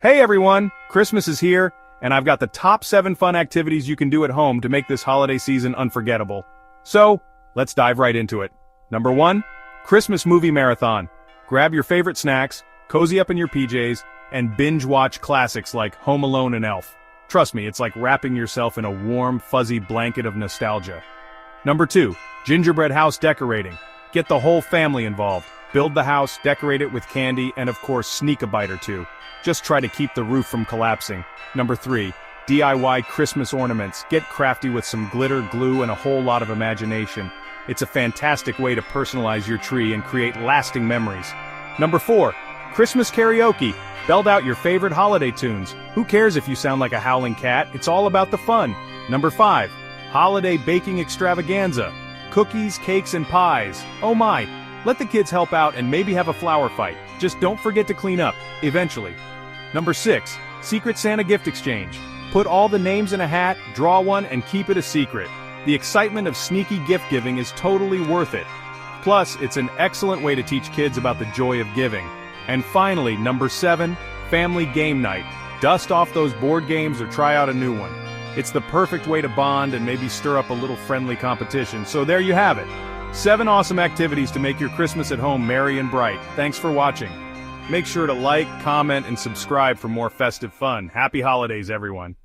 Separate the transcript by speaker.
Speaker 1: Hey everyone, Christmas is here, and I've got the top 7 fun activities you can do at home to make this holiday season unforgettable. So, let's dive right into it. Number 1, Christmas movie marathon. Grab your favorite snacks, cozy up in your PJs, and binge watch classics like Home Alone and Elf. Trust me, it's like wrapping yourself in a warm, fuzzy blanket of nostalgia. Number 2, gingerbread house decorating. Get the whole family involved. Build the house, decorate it with candy, and of course sneak a bite or two. Just try to keep the roof from collapsing. Number 3, DIY Christmas ornaments. Get crafty with some glitter, glue, and a whole lot of imagination. It's a fantastic way to personalize your tree and create lasting memories. Number 4, Christmas karaoke. Belt out your favorite holiday tunes. Who cares if you sound like a howling cat? It's all about the fun. Number 5, holiday baking extravaganza. Cookies, cakes, and pies. Oh my! Let the kids help out and maybe have a flower fight. Just don't forget to clean up, eventually. Number 6, Secret Santa gift exchange. Put all the names in a hat, draw one, and keep it a secret. The excitement of sneaky gift giving is totally worth it. Plus, it's an excellent way to teach kids about the joy of giving. And finally, number 7, family game night. Dust off those board games or try out a new one. It's the perfect way to bond and maybe stir up a little friendly competition. So there you have it. 7 awesome activities to make your Christmas at home merry and bright. Thanks for watching. Make sure to like, comment, and subscribe for more festive fun. Happy holidays, everyone.